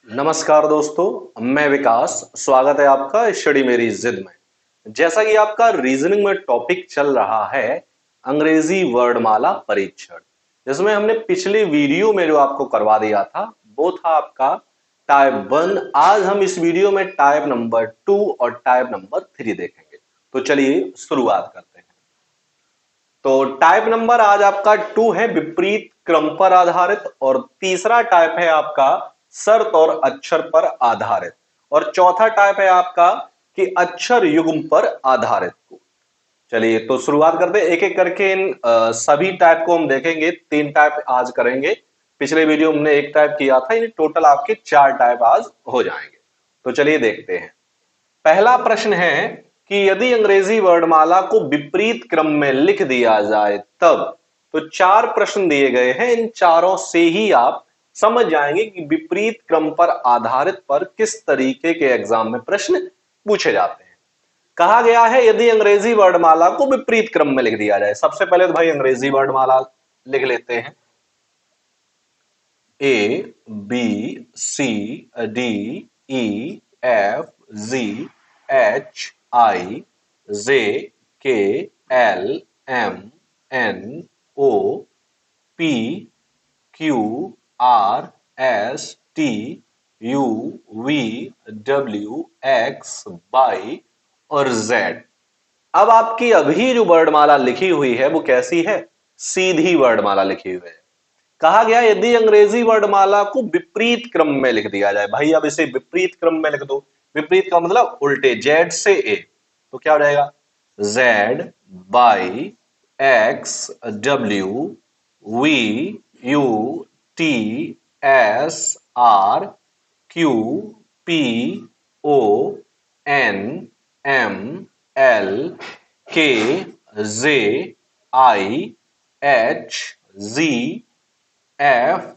नमस्कार दोस्तों, मैं विकास। स्वागत है आपका स्टडी मेरी जिद में। जैसा कि आपका रीजनिंग में टॉपिक चल रहा है अंग्रेजी वर्डमाला परीक्षण, जिसमें हमने पिछले वीडियो में जो आपको करवा दिया था वो था आपका टाइप 1। आज हम इस वीडियो में टाइप नंबर 2 और टाइप नंबर 3 देखेंगे। तो चलिए शुरुआत करते हैं। तो टाइप नंबर आज आपका 2 है, विपरीत क्रम पर आधारित, और तीसरा टाइप है आपका शर्त और अक्षर पर आधारित, और चौथा टाइप है आपका कि अक्षर युग्म पर आधारित को। चलिए तो शुरुआत करते हैं, एक एक करके इन सभी टाइप को हम देखेंगे। 3 टाइप आज करेंगे। पिछले वीडियो में हमने एक टाइप किया था, इन टोटल आपके 4 टाइप आज हो जाएंगे। तो चलिए देखते हैं। पहला प्रश्न है कि यदि अंग्रेजी वर्णमाला को विपरीत क्रम में लिख दिया जाए तब। तो 4 प्रश्न दिए गए हैं, इन चारों से ही आप समझ जाएंगे कि विपरीत क्रम पर आधारित पर किस तरीके के एग्जाम में प्रश्न पूछे जाते हैं। कहा गया है यदि अंग्रेजी वर्णमाला को विपरीत क्रम में लिख दिया जाए। सबसे पहले तो भाई अंग्रेजी वर्णमाला लिख लेते हैं। A B C D E F G H I J K L M N O P Q R S T U V W X Y और जेड। अब आपकी अभी जो वर्णमाला लिखी हुई है वो कैसी है? सीधी वर्णमाला लिखी हुई है। कहा गया यदि अंग्रेजी वर्णमाला को विपरीत क्रम में लिख दिया जाए। भाई अब इसे विपरीत क्रम में लिख दो। विपरीत का मतलब उल्टे, जेड से ए, तो क्या हो जाएगा? Z Y X W V U T S R Q P O N M L K J I H G F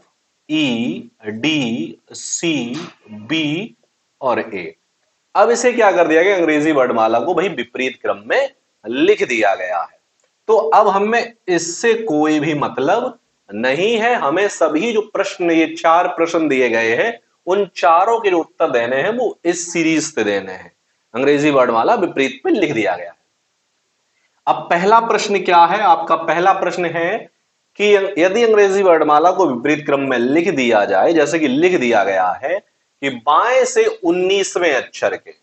E D C B और ए। अब इसे क्या कर दिया गया? अंग्रेजी वर्णमाला को भाई विपरीत क्रम में लिख दिया गया है। तो अब हमें इससे कोई भी मतलब नहीं है। हमें सभी जो प्रश्न, ये 4 प्रश्न दिए गए हैं, उन चारों के जो उत्तर देने हैं वो इस सीरीज से देने हैं। अंग्रेजी वर्णमाला विपरीत में लिख दिया गया है। अब पहला प्रश्न क्या है आपका? पहला प्रश्न है कि यदि अंग्रेजी वर्णमाला को विपरीत क्रम में लिख दिया जाए, जैसे कि लिख दिया गया है कि बाएं से 19वें अक्षर के,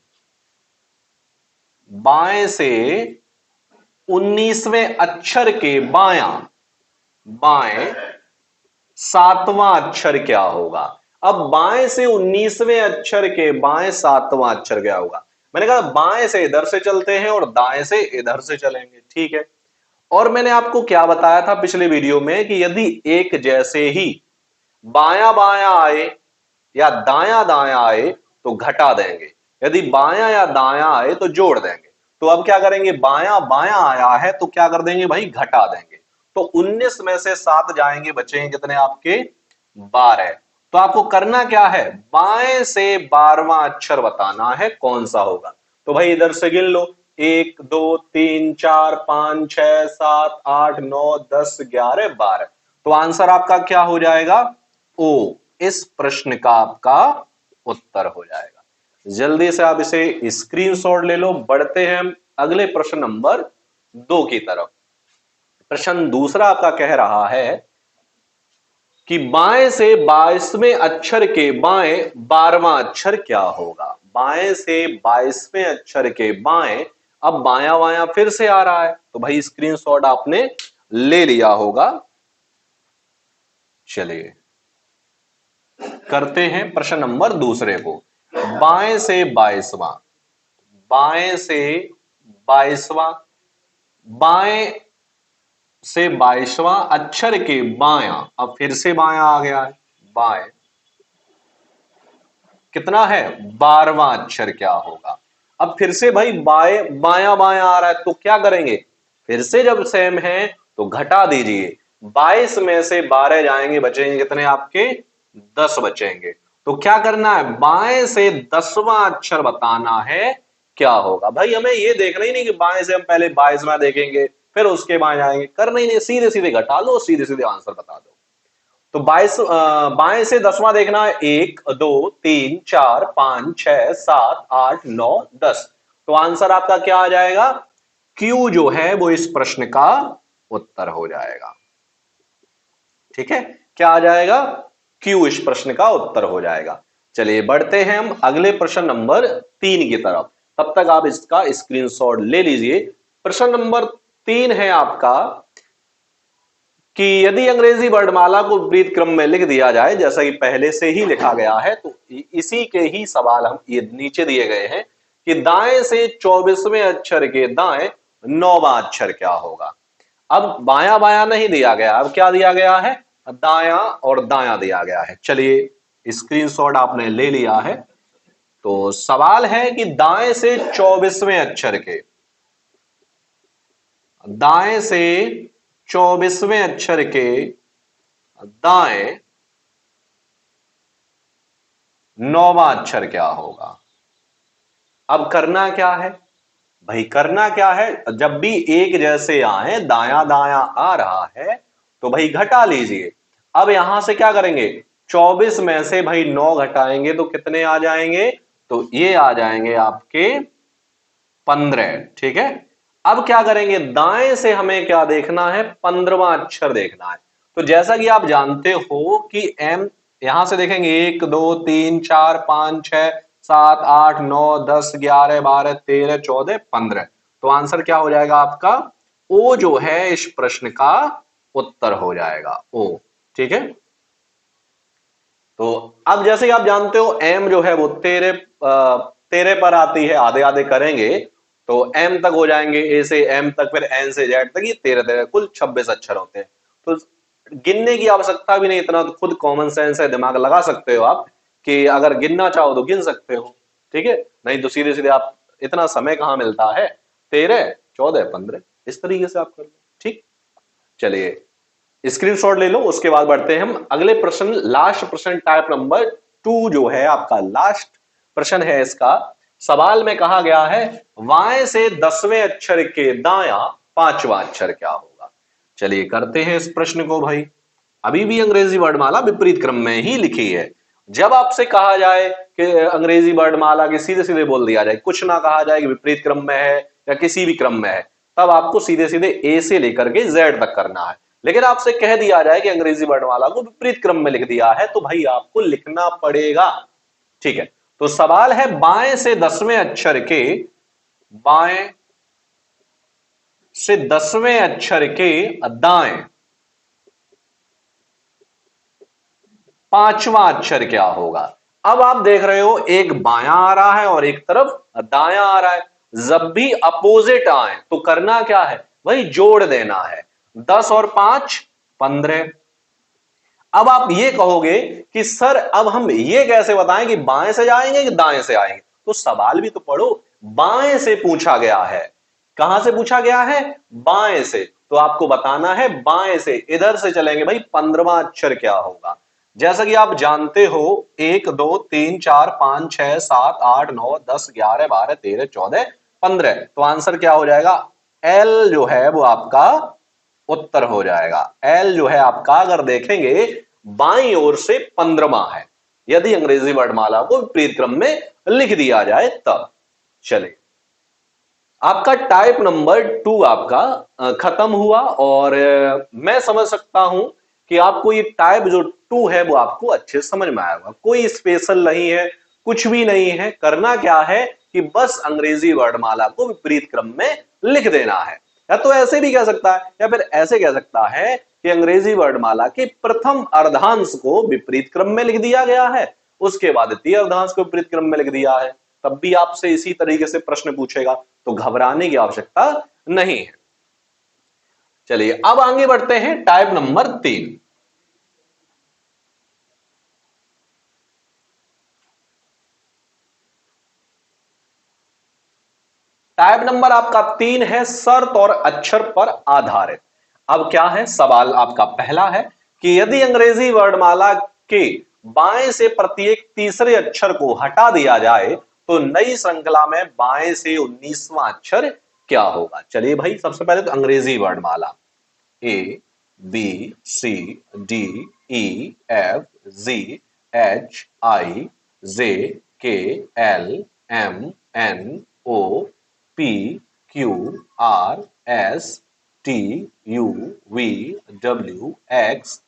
बाएं से 19वें अक्षर के बायां, बाएं 7वां अक्षर क्या होगा? अब बाएं से 19वें अक्षर के बाएं 7वां अक्षर क्या होगा? मैंने कहा बाएं से इधर से चलते हैं और दाएं से इधर से चलेंगे, ठीक है। और मैंने आपको क्या बताया था पिछले वीडियो में कि यदि एक जैसे ही बायां बायां आए या दायां दायां आए तो घटा देंगे, यदि बायां या दायां आए तो जोड़ देंगे। तो अब क्या करेंगे? बायां बायां आया है तो क्या कर देंगे भाई? घटा देंगे। तो 19 में से 7 जाएंगे, बचेंगे कितने आपके? 12। तो आपको करना क्या है? बाएं से 12वां अक्षर बताना है, कौन सा होगा। तो भाई इधर से गिन लो, 1 2 3 4 5 6 7 8 9 10 11 12। तो आंसर आपका क्या हो जाएगा? ओ। इस प्रश्न का आपका उत्तर हो जाएगा। जल्दी से आप इसे स्क्रीनशॉट ले लो। बढ़ते हैं हम अगले प्रश्न नंबर 2 की तरफ। प्रश्न दूसरा आपका कह रहा है कि बाएं से 22वें अक्षर के बाएं 12वां अक्षर क्या होगा? बाएं से 22वें अक्षर के बाएं, अब बायां बायां फिर से आ रहा है, तो भाई स्क्रीनशॉट आपने ले लिया होगा। चलिए करते हैं प्रश्न नंबर दूसरे को। बाएं से 22वां, बाएं से 22वां, बाएं से 22वां अक्षर के बायां, अब फिर से बायां आ गया है। बाएं कितना है? 12वां अक्षर क्या होगा? अब फिर से भाई बाएं बायां बायां आ रहा है तो क्या करेंगे? फिर से जब सेम है तो घटा दीजिए। 22 में से 12 जाएंगे, बचेंगे कितने आपके? 10 बचेंगे। तो क्या करना है? बाएं से 10वां अक्षर बताना है, क्या होगा। भाई हमें ये देखना ही नहीं कि बाएं से हम पहले 22वां देखेंगे फिर उसके बाएं जाएंगे, करना ही नहीं, सीधे सीधे घटा लो, सीधे सीधे आंसर बता दो। तो 22 बाएं से 10वां देखना है, 1 2 3 4 5 6 7 8 9 10। तो आंसर आपका क्या आ जाएगा? क्यू जो है वो इस प्रश्न का उत्तर हो जाएगा। ठीक है, क्या आ जाएगा? क्यू इस प्रश्न का उत्तर हो जाएगा। चलिए बढ़ते हैं हम अगले प्रश्न नंबर 3 की तरफ। तब तक आप इसका स्क्रीनशॉट ले लीजिए। प्रश्न नंबर 3 है आपका कि यदि अंग्रेजी वर्णमाला को विपरीत क्रम में लिख दिया जाए, जैसा कि पहले से ही लिखा गया है, तो इसी के ही सवाल हम ये नीचे दिए गए हैं कि दाएं से 24वें अक्षर के दाएं 9वां अक्षर क्या होगा। अब बायां बायां नहीं दिया गया, अब क्या दिया गया है? दायां और दायां दिया गया है। चलिए स्क्रीनशॉट आपने ले लिया है। तो सवाल है कि दाएं से 24वें अक्षर के, दाएं से 24वें अक्षर के दाएं 9वां अक्षर क्या होगा। अब करना क्या है भाई? करना क्या है? जब भी एक जैसे आए, दायां दायां आ रहा है, तो भाई घटा लीजिए। अब यहां से क्या करेंगे? 24 में से भाई 9 घटाएंगे तो कितने आ जाएंगे? तो ये आ जाएंगे आपके 15। ठीक है, अब क्या करेंगे? दाएं से हमें क्या देखना है? 15वां अक्षर देखना है। तो जैसा कि आप जानते हो कि एम, यहां से देखेंगे 1 2 3 4 5 6 7 8 9 10 11 12 13 14 15। तो आंसर क्या हो जाएगा आपका? ओ जो है इस प्रश्न का उत्तर हो जाएगा, ओ। ठीक है, तो अब जैसे कि आप जानते हो एम जो है वो तेरे पर आती है, आधे आधे करेंगे तो एम तक हो जाएंगे, ए से एम तक, फिर एन से जेड तक, ये 13 कुल 26 अक्षर होते हैं। तो गिनने की आवश्यकता भी नहीं, इतना तो खुद कॉमन सेंस है, दिमाग लगा सकते हो आप कि अगर गिनना चाहो तो गिन सकते हो। ठीक है, नहीं तो सीधे सीधे आप, इतना समय कहां मिलता है, 13 14 15 इस तरीके से आप कर लो। ठीक, चलिए स्क्रीनशॉट ले लो। उसके बाद बढ़ते हैं हम अगले प्रश्न, लास्ट प्रश्न टाइप नंबर 2 जो है आपका लास्ट प्रश्न है इसका। सवाल में कहा गया है वाएं से 10वें अक्षर के दायां 5वां अक्षर क्या होगा। चलिए करते हैं इस प्रश्न को भाई। अभी भी अंग्रेजी वर्णमाला विपरीत क्रम में ही लिखी है। जब आपसे कहा जाए कि अंग्रेजी वर्णमाला के सीधे सीधे बोल दिया जाए, कुछ ना कहा जाए कि विपरीत क्रम में है या किसी भी क्रम में है, तब आपको सीधे सीधे ए से लेकर के जेड तक करना है। लेकिन आपसे कह दिया जाए कि अंग्रेजी वर्णमाला को विपरीत क्रम में लिख दिया है, तो भाई आपको लिखना पड़ेगा। ठीक है, तो सवाल है बाएं से 10वें अक्षर के, बाएं से 10वें अक्षर के दाएं 5वां अक्षर क्या होगा। अब आप देख रहे हो एक बायां आ रहा है और एक तरफ दायां आ रहा है। जब भी अपोजिट आए तो करना क्या है? वही जोड़ देना है। 10 और 5 15। अब आप ये कहोगे कि सर अब हम ये कैसे बताएं कि बाएं से जाएंगे कि दाएं से आएंगे? तो सवाल भी तो पढ़ो। बाएं से पूछा गया है। कहां से पूछा गया है? बाएं से। तो आपको बताना है बाएं से, इधर से चलेंगे भाई 15वां अक्षर क्या होगा। जैसा कि आप जानते हो 1 2 3 4 5 6 7 8 9 10 11 12 13 14 15। तो आंसर क्या हो जाएगा? एल जो है वो आपका उत्तर हो जाएगा। एल जो है आपका, अगर देखेंगे बाईं ओर से 15वां है, यदि अंग्रेजी वर्णमाला को विपरीत क्रम में लिख दिया जाए तब। चले, आपका टाइप नंबर 2 आपका खत्म हुआ और मैं समझ सकता हूं कि आपको ये टाइप जो 2 है वो आपको अच्छे समझ में आएगा। कोई स्पेशल नहीं है, कुछ भी नहीं है। करना क्या है कि बस अंग्रेजी वर्णमाला को विपरीत क्रम में लिख देना है। या तो ऐसे भी कह सकता है या फिर ऐसे कह सकता है कि अंग्रेजी वर्णमाला के प्रथम अर्धांश को विपरीत क्रम में लिख दिया गया है, उसके बाद द्वितीय अर्धांश को विपरीत क्रम में लिख दिया है। तब भी आपसे इसी तरीके से प्रश्न पूछेगा, तो घबराने की आवश्यकता नहीं है। चलिए अब आगे बढ़ते हैं टाइप नंबर 3। टाइप नंबर आपका 3 है शर्त और अक्षर पर आधारित। अब क्या है सवाल आपका? पहला है कि यदि अंग्रेजी वर्णमाला के बाएं से प्रत्येक तीसरे अक्षर को हटा दिया जाए तो नई श्रृंखला में बाएं से 19वां अक्षर क्या होगा। चलिए भाई, सबसे पहले तो अंग्रेजी वर्णमाला A B C D E F G H I J K L M N O P Q R S T U V W X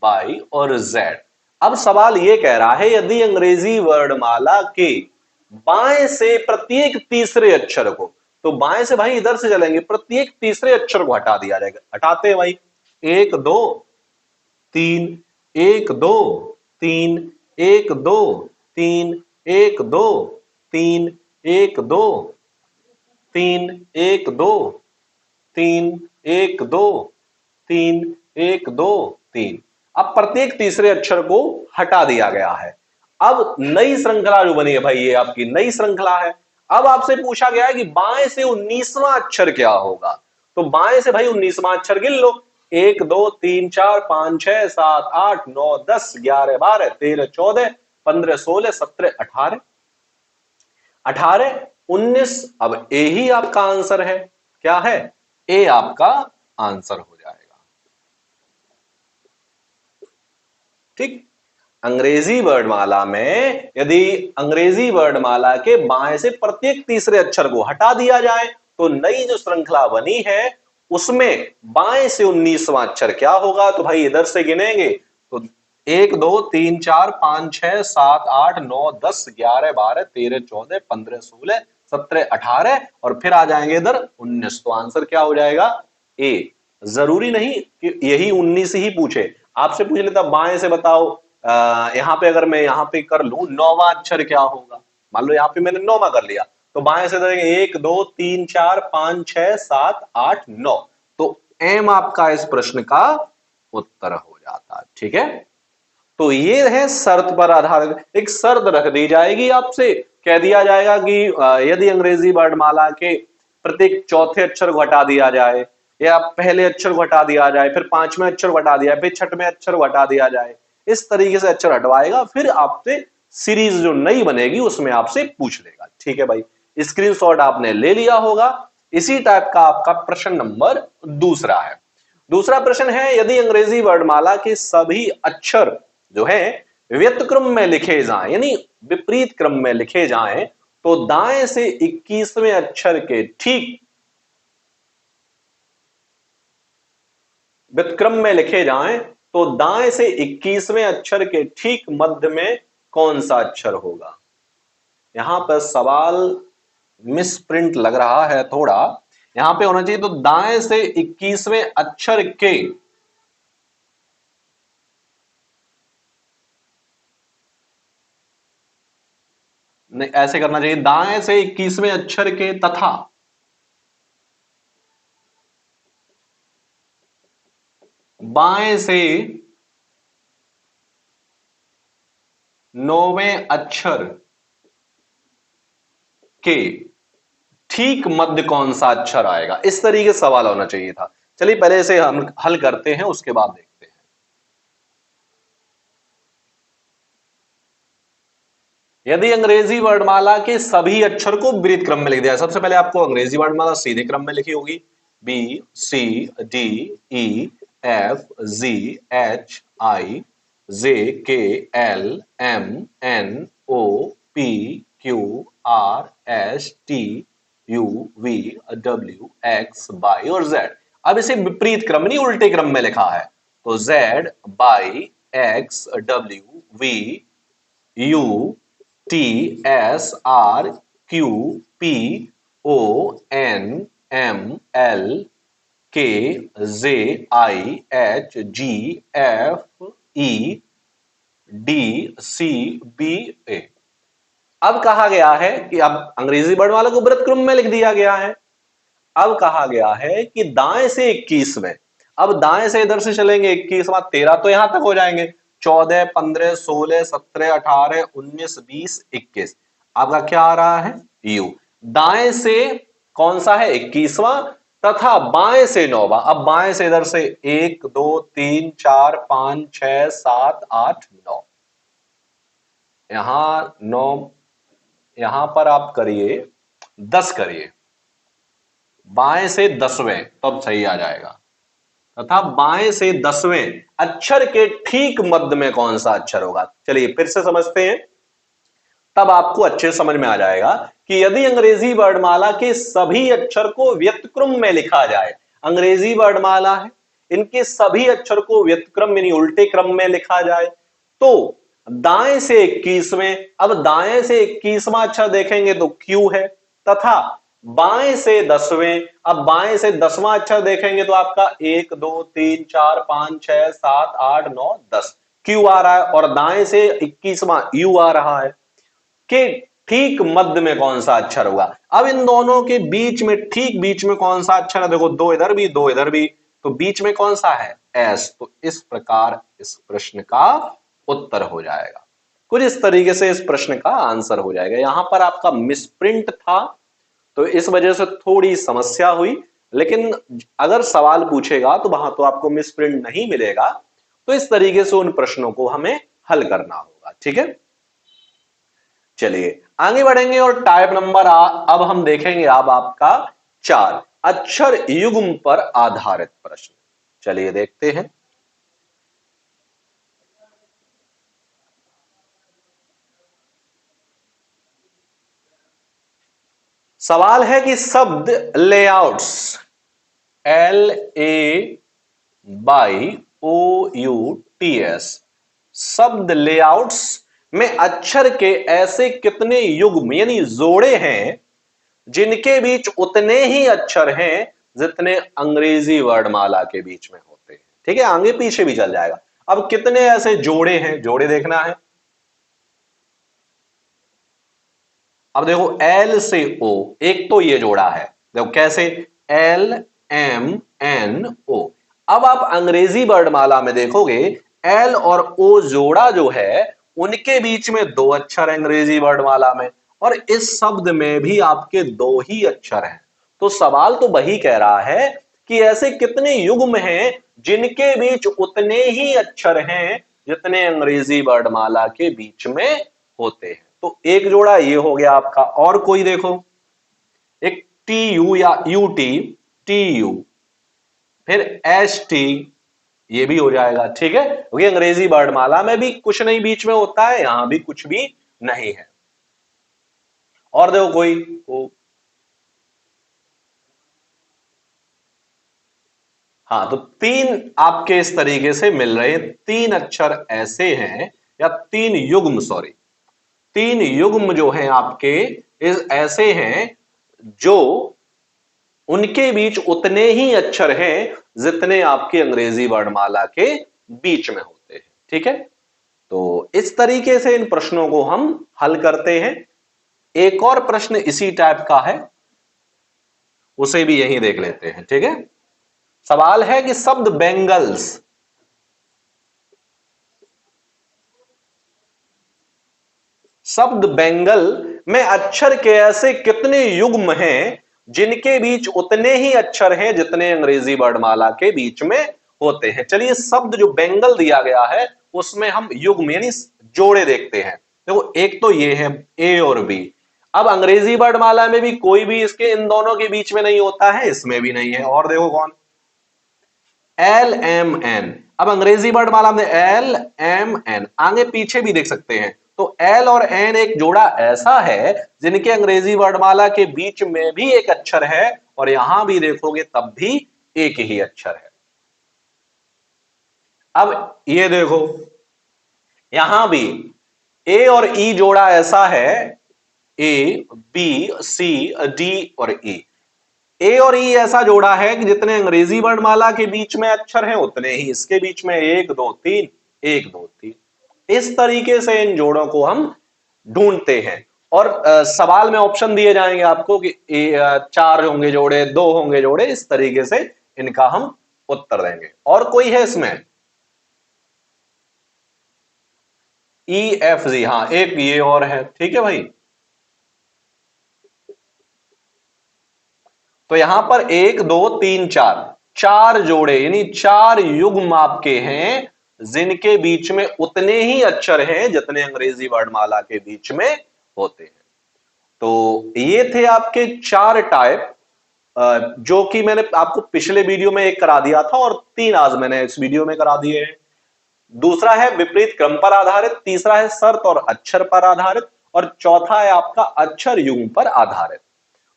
Y और जेड। अब सवाल यह कह रहा है यदि अंग्रेजी वर्णमाला के बाएं से प्रत्येक तीसरे अक्षर को, तो बाएं से भाई इधर से चलेंगे, प्रत्येक तीसरे अक्षर को हटा दिया जाएगा। हटाते हैं भाई, एक दो तीन, एक दो तीन, एक दो तीन, एक दो तीन, एक दो तीन, एक दो तीन, एक दो तीन, एक दो तीन। अब प्रत्येक तीसरे अक्षर को हटा दिया गया है। अब नई श्रृंखला जो बनी है भाई, ये आपकी नई श्रृंखला है। अब आपसे पूछा गया है कि बाएं से 19वां अक्षर क्या होगा, तो बाएं से भाई 19वां अक्षर गिन लो। 1 2 3 4 5 6 7 8 9 10 11 12 13 14 15 16 17 18 18 19। अब ए ही आपका आंसर है। क्या है? ए आपका आंसर हो जाएगा। ठीक। अंग्रेजी वर्णमाला में यदि अंग्रेजी वर्णमाला के बाएं से प्रत्येक तीसरे अक्षर को हटा दिया जाए तो नई जो श्रृंखला बनी है उसमें बाएं से 19वां अक्षर क्या होगा, तो भाई इधर से गिनेंगे तो 1 2 3 4 5 6 7 8 9 10 11 12 13 14 15 16 17 18 और फिर आ जाएंगे इधर 19। तो आंसर क्या हो जाएगा? ए। जरूरी नहीं कि यही 19 ही पूछे, आपसे पूछ लेता बाएं से बताओ, यहां पे अगर मैं यहां पे कर लूं 9वां अक्षर क्या होगा, मान लो यहां पे मैंने 9वां कर लिया, तो बाएं से देंगे 1 2 3 4 5 6 7 8 9। तो एम आपका इस प्रश्न का उत्तर हो जाता है। ठीक है, तो ये है शर्त पर आधारित। एक शर्त रख दी जाएगी आपसे, कह दिया जाएगा कि यदि अंग्रेजी वर्णमाला के प्रत्येक चौथे अक्षर को हटा दिया जाए या पहले अक्षर को हटा दिया जाए, फिर पांचवें अक्षर को हटा दिया जाए, फिर छठवें अक्षर को हटा दिया जाए, इस तरीके से अक्षर हटवाएगा, फिर आपसे सीरीज जो नई बनेगी उसमें आपसे पूछ लेगा। ठीक है भाई, स्क्रीनशॉट आपने ले लिया होगा। इसी टाइप का आपका प्रश्न नंबर दूसरा है। दूसरा प्रश्न है यदि अंग्रेजी वर्णमाला के सभी अक्षर जो है व्यक्त क्रम में लिखे जाएं, यानी विपरीत क्रम में लिखे जाएं, तो दाएं से 21वें अक्षर के ठीक व्युत्क्रम में लिखे जाएं तो दाएं से 21वें अक्षर के ठीक मध्य में कौन सा अक्षर होगा। यहां पर सवाल मिसप्रिंट लग रहा है थोड़ा, यहां पे होना चाहिए तो दाएं से 21वें अक्षर के नहीं, ऐसे करना चाहिए दाएं से 21वें अक्षर के तथा बाएं से 9वें अक्षर के ठीक मध्य कौन सा अक्षर आएगा, इस तरीके से सवाल होना चाहिए था। चलिए पहले इसे हम हल करते हैं, उसके बाद देखते हैं। यदि अंग्रेजी वर्णमाला के सभी अक्षर को विपरीत क्रम में लिख दिया, सबसे पहले आपको अंग्रेजी वर्णमाला सीधे क्रम में लिखी होगी, B C D E F G H I J K L M N O P Q R S T U V W X Y और जेड। अब इसे विपरीत क्रम नहीं उल्टे क्रम में लिखा है, तो Z Y X W V U T S R Q P O N M L K J I H G F E D C B A. अब कहा गया है कि अब अंग्रेजी वर्णमाला को वृत्त क्रम में लिख दिया गया है। अब कहा गया है कि दाएं से 21वें, अब दाएं से इधर से चलेंगे 21वां 13 तो यहां तक हो जाएंगे, 14 15 16 17 18 19 20 21। आपका क्या आ रहा है? यू। दाएं से कौन सा है? 21वां, तथा बाएं से 9वां। अब बाएं से इधर से 1 2 3 4 5 6 7 8 9, यहां 9, यहां पर आप करिए 10 करिए, बाएं से 10वें, तब सही आ जाएगा। तथा बाएं से 10वें अक्षर के ठीक मध्य में कौन सा अक्षर होगा। चलिए फिर से समझते हैं, तब आपको अच्छे समझ में आ जाएगा कि यदि अंग्रेजी वर्णमाला के सभी अक्षर को व्यक्तक्रम में लिखा जाए, अंग्रेजी वर्णमाला है, इनके सभी अक्षर को व्यक्तक्रम यानी उल्टे क्रम में लिखा जाए तो दाएं से 21वें, अब दाएं से 21वां अक्षर देखेंगे तो क्यू है, तथा बाएं से 10वें, अब बाएं से 10वां अक्षर देखेंगे तो आपका 1 2 3 4 5 6 7 8 9 10 क्यू आ रहा है, और दाएं से 21वां यू आ रहा है कि ठीक मध्य में कौन सा अक्षर होगा। अब इन दोनों के बीच में, ठीक बीच में कौन सा अक्षर है, देखो दो इधर भी दो इधर भी, तो बीच में कौन सा है, एस। तो इस प्रकार इस प्रश्न का उत्तर हो जाएगा, कुछ इस तरीके से इस प्रश्न का आंसर हो जाएगा। यहां पर आपका मिसप्रिंट था तो इस वजह से थोड़ी समस्या हुई, लेकिन अगर सवाल पूछेगा तो वहां तो आपको मिसप्रिंट नहीं मिलेगा, तो इस तरीके से उन प्रश्नों को हमें हल करना होगा। ठीक है, चलिए आगे बढ़ेंगे और टाइप नंबर अब हम देखेंगे अब आपका 4 अक्षर युग्म पर आधारित प्रश्न। चलिए देखते हैं। सवाल है कि शब्द लेआउट्स LAYOUTS शब्द लेआउट्स में अक्षर के ऐसे कितने युग्म यानी जोड़े हैं जिनके बीच उतने ही अक्षर हैं जितने अंग्रेजी वर्णमाला के बीच में होते हैं। ठीक है, आगे पीछे भी चल जाएगा। अब कितने ऐसे जोड़े हैं, जोड़े देखना है। अब देखो L से O, एक तो ये जोड़ा है, देखो कैसे, LMNO। अब आप अंग्रेजी वर्णमाला में देखोगे L और O जोड़ा जो है उनके बीच में दो अक्षर अंग्रेजी वर्णमाला में, और इस शब्द में भी आपके दो ही अक्षर हैं। तो सवाल तो वही कह रहा है कि ऐसे कितने युग्म हैं जिनके बीच उतने ही अक्षर हैं जितने अंग्रेजी वर्णमाला के बीच में होते हैं। तो एक जोड़ा ये हो गया आपका, और कोई देखो, एक TU या UT, TU, फिर ST, ये भी हो जाएगा। ठीक है, क्योंकि अंग्रेजी वर्णमाला में भी कुछ नहीं बीच में होता है, यहां भी कुछ भी नहीं है। और देखो कोई हाँ, तो तीन आपके इस तरीके से मिल रहे, तीन अक्षर ऐसे हैं, या तीन युग्म, सॉरी, तीन युग्म जो हैं आपके इस ऐसे हैं जो उनके बीच उतने ही अक्षर हैं जितने आपके अंग्रेजी वर्णमाला के बीच में होते हैं। ठीक है, तो इस तरीके से इन प्रश्नों को हम हल करते हैं। एक और प्रश्न इसी टाइप का है, उसे भी यही देख लेते हैं। ठीक है, सवाल है कि शब्द बेंगल्स, शब्द बेंगल में अक्षर के ऐसे कितने युग्म हैं जिनके बीच उतने ही अक्षर हैं जितने अंग्रेजी वर्णमाला के बीच में होते हैं। चलिए शब्द जो बेंगल दिया गया है उसमें हम युग्म यानी जोड़े देखते हैं। देखो एक तो ये है A और B, अब अंग्रेजी वर्णमाला में भी कोई भी इसके इन दोनों के बीच में नहीं होता है, इसमें भी नहीं है। और देखो कौन, LMN, अब अंग्रेजी वर्णमाला में LMN, आगे पीछे भी देख सकते हैं। तो L और N एक जोड़ा ऐसा है जिनके अंग्रेजी वर्णमाला के बीच में भी एक अक्षर है, और यहां भी देखोगे तब भी एक ही अक्षर है। अब ये देखो यहां भी A और E जोड़ा ऐसा है, A B C D और E, A और E ऐसा जोड़ा है कि जितने अंग्रेजी वर्णमाला के बीच में अक्षर हैं उतने ही इसके बीच में 1 2 3 1 2 3। इस तरीके से इन जोड़ों को हम ढूंढते हैं, और सवाल में ऑप्शन दिए जाएंगे आपको कि 4 होंगे जोड़े, 2 होंगे जोड़े, इस तरीके से इनका हम उत्तर देंगे। और कोई है इसमें EFG, हाँ एक ये और है। ठीक है भाई, तो यहां पर 1 2 3 4 चार जोड़े यानी चार युग्म आपके हैं जिनके बीच में उतने ही अक्षर हैं जितने अंग्रेजी वर्णमाला के बीच में होते हैं। तो ये थे आपके चार टाइप जो कि मैंने आपको पिछले वीडियो में एक करा दिया था और 3 आज मैंने इस वीडियो में करा दिए हैं। दूसरा है विपरीत क्रम पर आधारित, तीसरा है शर्त और अक्षर पर आधारित, और चौथा है आपका अक्षर युग्म पर आधारित।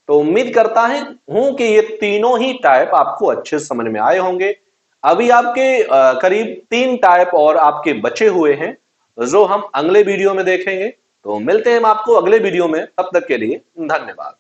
तो उम्मीद करता हूं कि ये तीनों ही टाइप आपको अच्छे समझ में आए होंगे। अभी आपके करीब 3 टाइप और आपके बचे हुए हैं जो हम अगले वीडियो में देखेंगे। तो मिलते हैं हम आपको अगले वीडियो में, तब तक के लिए धन्यवाद।